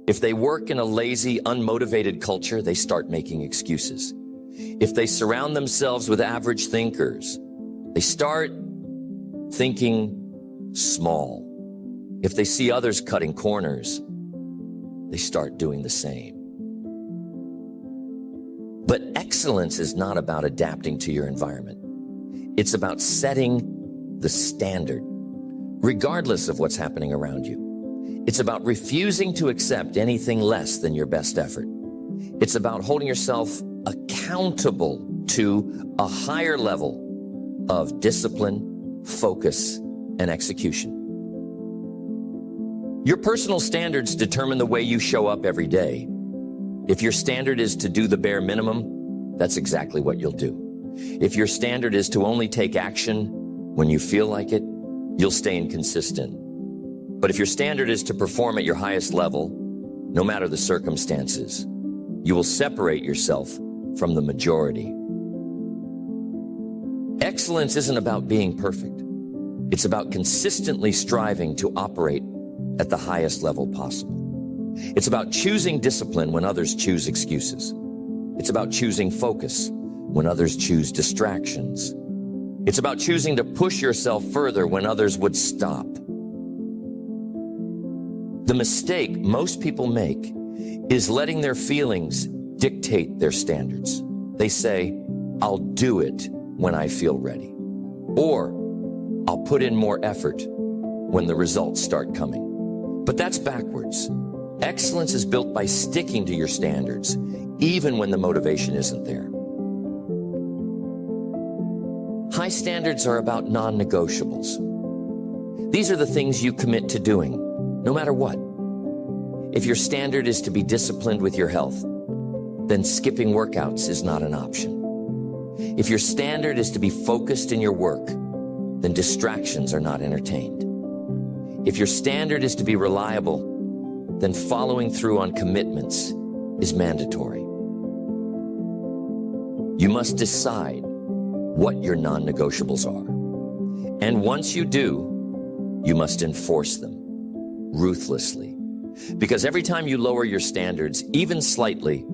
If they work in a lazy, unmotivated culture, they start making excuses. If they surround themselves with average thinkers, they start thinking small. If they see others cutting corners, they start doing the same. But excellence is not about adapting to your environment. It's about setting the standard, regardless of what's happening around you. It's about refusing to accept anything less than your best effort. It's about holding yourself accountable to a higher level of discipline, focus, and execution. Your personal standards determine the way you show up every day. If your standard is to do the bare minimum, that's exactly what you'll do. If your standard is to only take action when you feel like it, you'll stay inconsistent. But if your standard is to perform at your highest level, no matter the circumstances, you will separate yourself from the majority. Excellence isn't about being perfect. It's about consistently striving to operate at the highest level possible. It's about choosing discipline when others choose excuses. It's about choosing focus when others choose distractions. It's about choosing to push yourself further when others would stop. The mistake most people make is letting their feelings dictate their standards. They say, I'll do it when I feel ready. Or, I'll put in more effort when the results start coming. But that's backwards. Excellence is built by sticking to your standards, even when the motivation isn't there. High standards are about non-negotiables. These are the things you commit to doing, no matter what. If your standard is to be disciplined with your health, then skipping workouts is not an option. If your standard is to be focused in your work, then distractions are not entertained. If your standard is to be reliable, then following through on commitments is mandatory. You must decide what your non-negotiables are. And once you do, you must enforce them ruthlessly. Because every time you lower your standards, even slightly,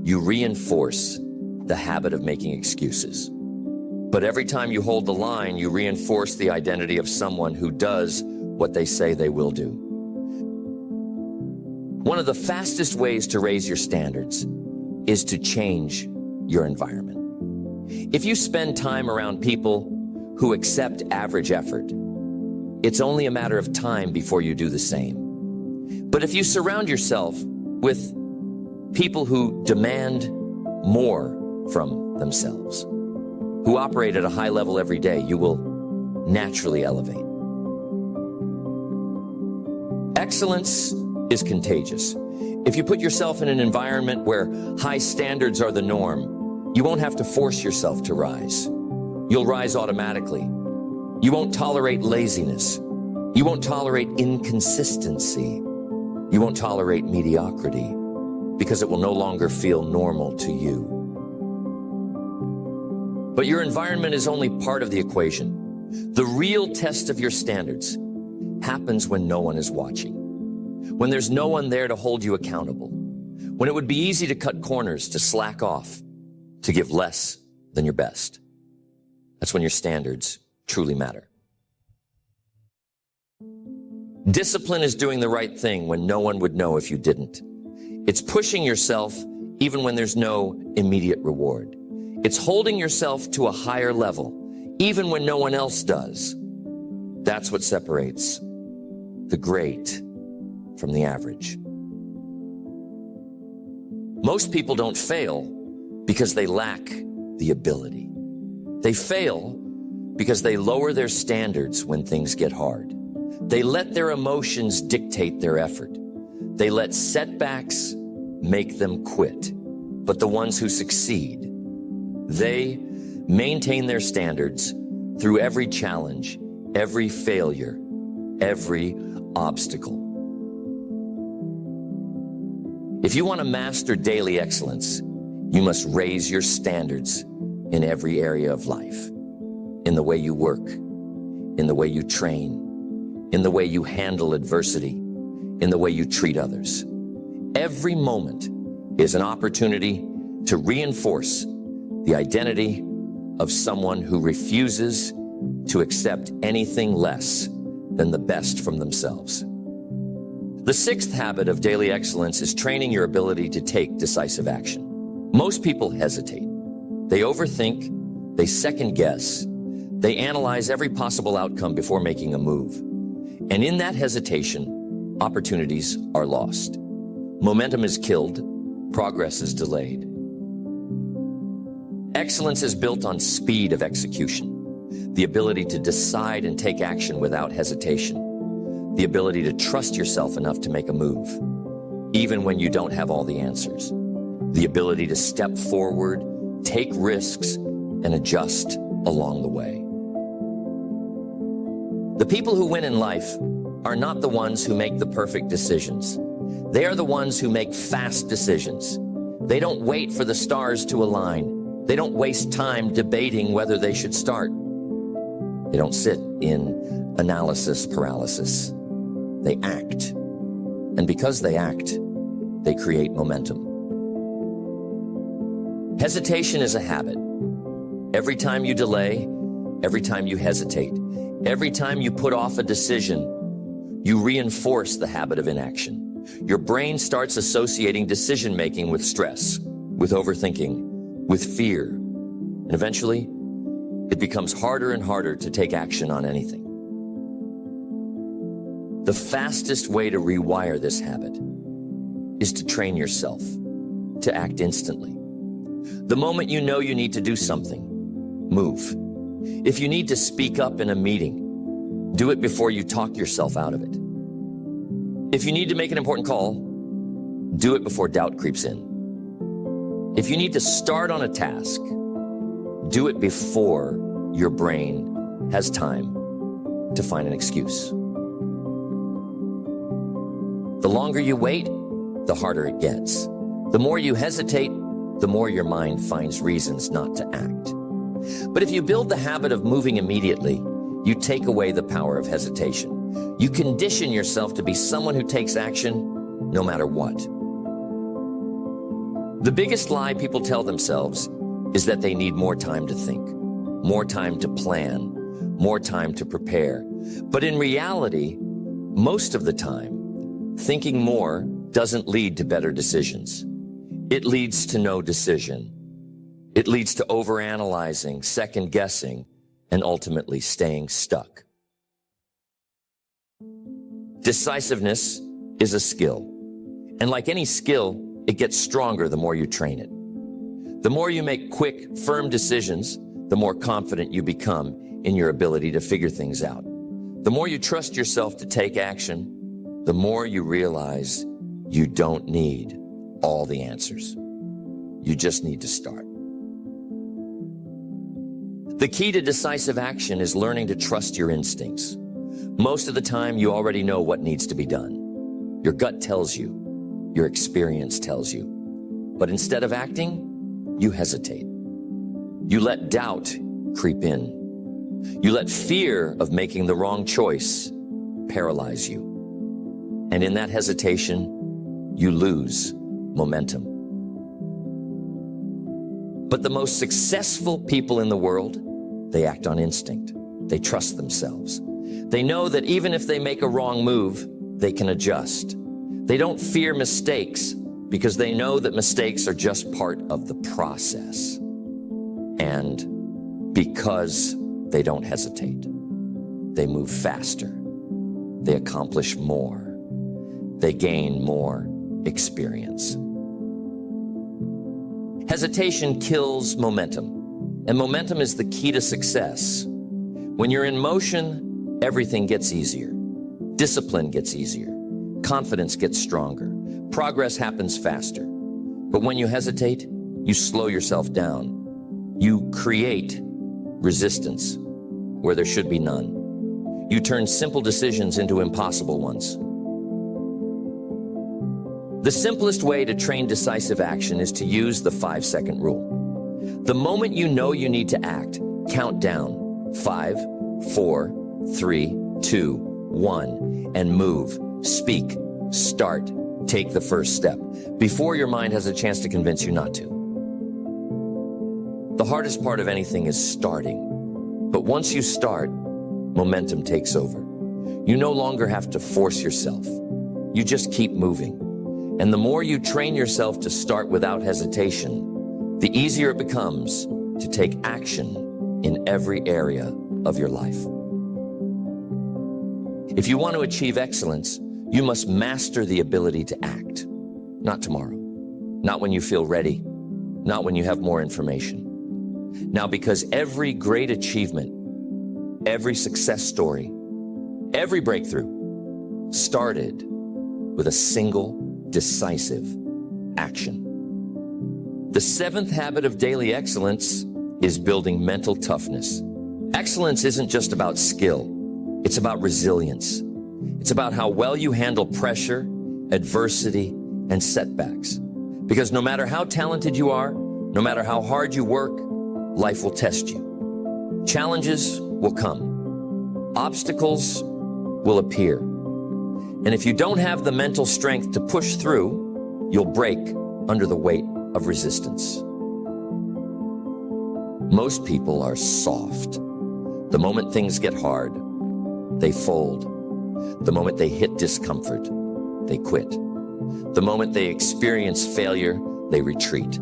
you reinforce the habit of making excuses. But every time you hold the line, you reinforce the identity of someone who does what they say they will do. One of the fastest ways to raise your standards is to change your environment. If you spend time around people who accept average effort, it's only a matter of time before you do the same. But if you surround yourself with people who demand more from themselves, who operate at a high level every day, you will naturally elevate. Excellence is contagious. If you put yourself in an environment where high standards are the norm, you won't have to force yourself to rise. You'll rise automatically. You won't tolerate laziness. You won't tolerate inconsistency. You won't tolerate mediocrity because it will no longer feel normal to you. But your environment is only part of the equation. The real test of your standards happens when no one is watching, when there's no one there to hold you accountable, when it would be easy to cut corners, to slack off, to give less than your best. That's when your standards truly matter. Discipline is doing the right thing when no one would know if you didn't. It's pushing yourself even when there's no immediate reward. It's holding yourself to a higher level, even when no one else does. That's what separates the great from the average. Most people don't fail because they lack the ability. They fail because they lower their standards when things get hard. They let their emotions dictate their effort. They let setbacks make them quit. But the ones who succeed, they maintain their standards through every challenge, every failure, every obstacle. If you want to master daily excellence, you must raise your standards in every area of life, in the way you work, in the way you train, in the way you handle adversity, in the way you treat others. Every moment is an opportunity to reinforce the identity of someone who refuses to accept anything less than the best from themselves. The sixth habit of daily excellence is training your ability to take decisive action. Most people hesitate. They overthink, they second guess, they analyze every possible outcome before making a move. And in that hesitation, opportunities are lost. Momentum is killed, progress is delayed. Excellence is built on speed of execution, the ability to decide and take action without hesitation, the ability to trust yourself enough to make a move, even when you don't have all the answers, the ability to step forward, take risks, and adjust along the way. The people who win in life are not the ones who make the perfect decisions. They are the ones who make fast decisions. They don't wait for the stars to align. They don't waste time debating whether they should start. They don't sit in analysis paralysis. They act. And because they act, they create momentum. Hesitation is a habit. Every time you delay, every time you hesitate, every time you put off a decision, you reinforce the habit of inaction. Your brain starts associating decision-making with stress, with overthinking, with fear, and eventually, it becomes harder and harder to take action on anything. The fastest way to rewire this habit is to train yourself to act instantly. The moment you know you need to do something, move. If you need to speak up in a meeting, do it before you talk yourself out of it. If you need to make an important call, do it before doubt creeps in. If you need to start on a task, do it before your brain has time to find an excuse. The longer you wait, the harder it gets. The more you hesitate, the more your mind finds reasons not to act. But if you build the habit of moving immediately, you take away the power of hesitation. You condition yourself to be someone who takes action no matter what. The biggest lie people tell themselves is that they need more time to think, more time to plan, more time to prepare. But in reality, most of the time, thinking more doesn't lead to better decisions. It leads to no decision. It leads to overanalyzing, second-guessing, and ultimately staying stuck. Decisiveness is a skill. And like any skill, it gets stronger the more you train it. The more you make quick, firm decisions, the more confident you become in your ability to figure things out. The more you trust yourself to take action, the more you realize you don't need all the answers. You just need to start. The key to decisive action is learning to trust your instincts. Most of the time, you already know what needs to be done. Your gut tells you. Your experience tells you. But instead of acting, you hesitate. You let doubt creep in. You let fear of making the wrong choice paralyze you. And in that hesitation, you lose momentum. But the most successful people in the world, they act on instinct. They trust themselves. They know that even if they make a wrong move, they can adjust. They don't fear mistakes because they know that mistakes are just part of the process. And because they don't hesitate, they move faster. They accomplish more. They gain more experience. Hesitation kills momentum, and momentum is the key to success. When you're in motion, everything gets easier. Discipline gets easier. Confidence gets stronger. Progress happens faster. But when you hesitate, you slow yourself down. You create resistance where there should be none. You turn simple decisions into impossible ones. The simplest way to train decisive action is to use the 5-second rule. The moment you know you need to act, count down. 5, 4, 3, 2, one, and move, speak, start, take the first step, before your mind has a chance to convince you not to. The hardest part of anything is starting. But once you start, momentum takes over. You no longer have to force yourself. You just keep moving. And the more you train yourself to start without hesitation, the easier it becomes to take action in every area of your life. If you want to achieve excellence, you must master the ability to act. Not tomorrow, not when you feel ready, not when you have more information. Now, because every great achievement, every success story, every breakthrough started with a single decisive action. The seventh habit of daily excellence is building mental toughness. Excellence isn't just about skill. It's about resilience. It's about how well you handle pressure, adversity, and setbacks. Because no matter how talented you are, no matter how hard you work, life will test you. Challenges will come. Obstacles will appear. And if you don't have the mental strength to push through, you'll break under the weight of resistance. Most people are soft. The moment things get hard, they fold. The moment they hit discomfort, they quit. The moment they experience failure, they retreat.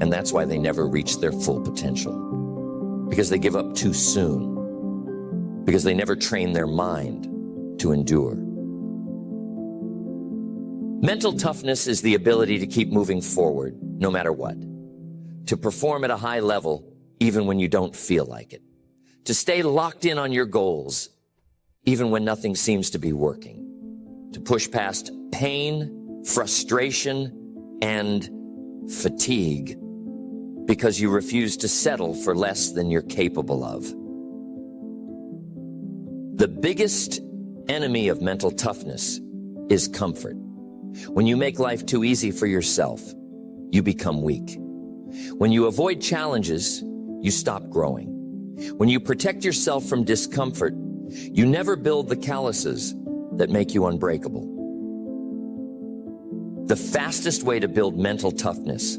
And that's why they never reach their full potential. Because they give up too soon. Because they never train their mind to endure. Mental toughness is the ability to keep moving forward, no matter what. To perform at a high level, even when you don't feel like it. To stay locked in on your goals, even when nothing seems to be working. To push past pain, frustration, and fatigue because you refuse to settle for less than you're capable of. The biggest enemy of mental toughness is comfort. When you make life too easy for yourself, you become weak. When you avoid challenges, you stop growing. When you protect yourself from discomfort, you never build the calluses that make you unbreakable. The fastest way to build mental toughness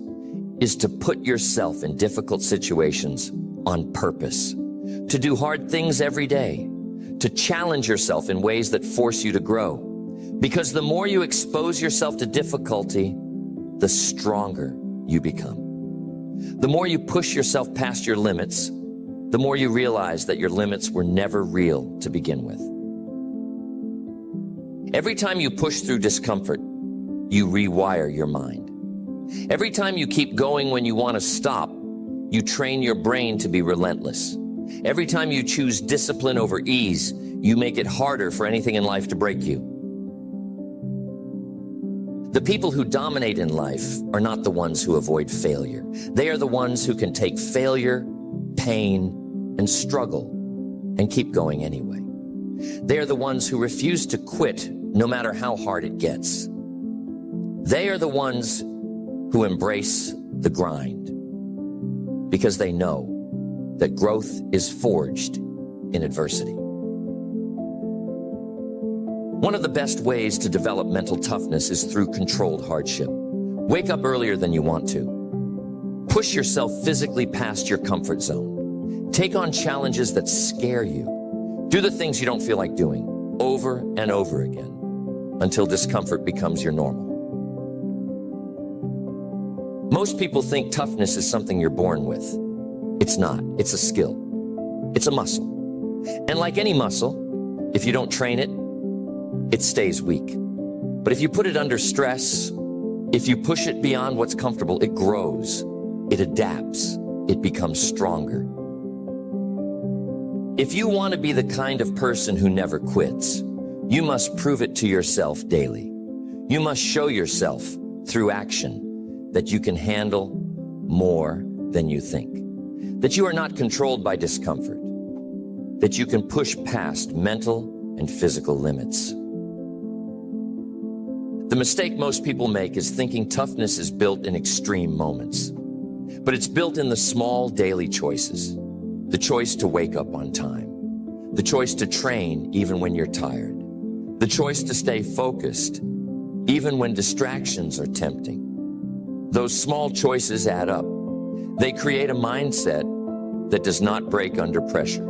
is to put yourself in difficult situations on purpose, to do hard things every day, to challenge yourself in ways that force you to grow. Because the more you expose yourself to difficulty, the stronger you become. The more you push yourself past your limits, the more you realize that your limits were never real to begin with. Every time you push through discomfort, you rewire your mind. Every time you keep going when you want to stop, you train your brain to be relentless. Every time you choose discipline over ease, you make it harder for anything in life to break you. The people who dominate in life are not the ones who avoid failure. They are the ones who can take failure, pain, and struggle and keep going anyway. They are the ones who refuse to quit no matter how hard it gets. They are the ones who embrace the grind because they know that growth is forged in adversity. One of the best ways to develop mental toughness is through controlled hardship. Wake up earlier than you want to. Push yourself physically past your comfort zone. Take on challenges that scare you. Do the things you don't feel like doing over and over again until discomfort becomes your normal. Most people think toughness is something you're born with. It's not. It's a skill. It's a muscle. And like any muscle, if you don't train it, it stays weak. But if you put it under stress, if you push it beyond what's comfortable, it grows, it adapts, it becomes stronger. If you want to be the kind of person who never quits, you must prove it to yourself daily. You must show yourself through action that you can handle more than you think, that you are not controlled by discomfort, that you can push past mental and physical limits. The mistake most people make is thinking toughness is built in extreme moments, but it's built in the small daily choices. The choice to wake up on time, the choice to train even when you're tired, The choice to stay focused, even when distractions are tempting. Those small choices add up. They create a mindset that does not break under pressure.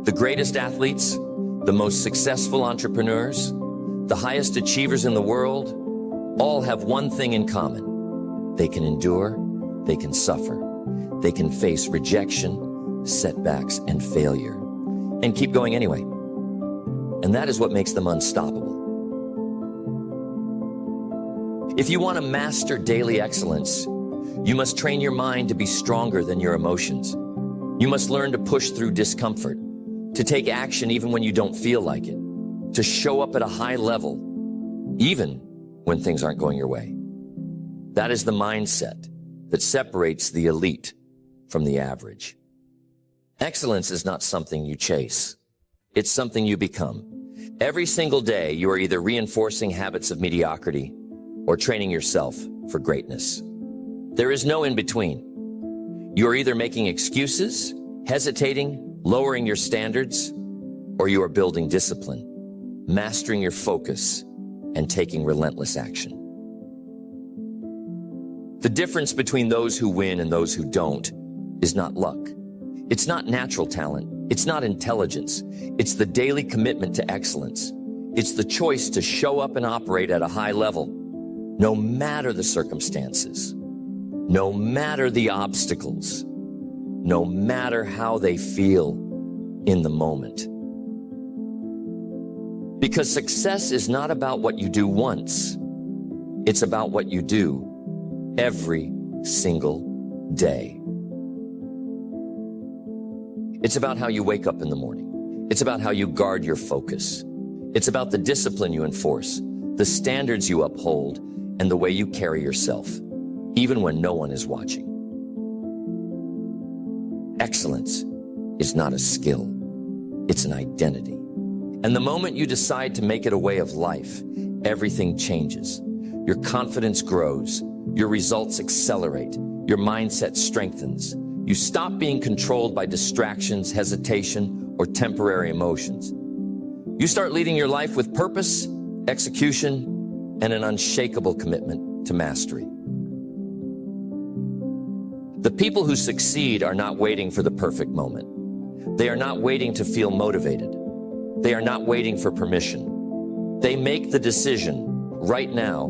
The greatest athletes, the most successful entrepreneurs, the highest achievers in the world, all have one thing in common. They can endure, they can suffer, they can face rejection, setbacks, and failure, and keep going anyway. And that is what makes them unstoppable. If you want to master daily excellence, you must train your mind to be stronger than your emotions. You must learn to push through discomfort, to take action even when you don't feel like it, to show up at a high level, even when things aren't going your way. That is the mindset that separates the elite from the average. Excellence is not something you chase. It's something you become. Every single day, you are either reinforcing habits of mediocrity or training yourself for greatness. There is no in between. You are either making excuses, hesitating, lowering your standards, or you are building discipline, mastering your focus, and taking relentless action. The difference between those who win and those who don't is not luck. It's not natural talent. It's not intelligence. It's the daily commitment to excellence. It's the choice to show up and operate at a high level, no matter the circumstances, no matter the obstacles, no matter how they feel in the moment. Because success is not about what you do once. It's about what you do every single day. It's about how you wake up in the morning. It's about how you guard your focus. It's about the discipline you enforce, the standards you uphold, and the way you carry yourself, even when no one is watching. Excellence is not a skill. It's an identity. And the moment you decide to make it a way of life, everything changes. Your confidence grows. Your results accelerate. Your mindset strengthens. You stop being controlled by distractions, hesitation, or temporary emotions. You start leading your life with purpose, execution, and an unshakable commitment to mastery. The people who succeed are not waiting for the perfect moment. They are not waiting to feel motivated. They are not waiting for permission. They make the decision right now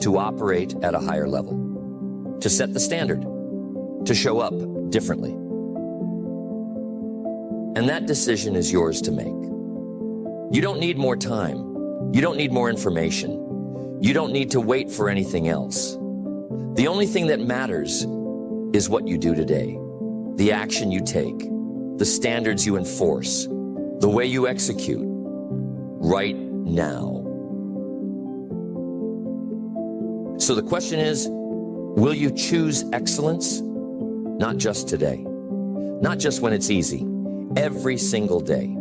to operate at a higher level, to set the standard, to show up differently. And that decision is yours to make. You don't need more time. You don't need more information. You don't need to wait for anything else. The only thing that matters is what you do today, the action you take, the standards you enforce, the way you execute right now. So the question is, will you choose excellence? Not just today, not just when it's easy, every single day.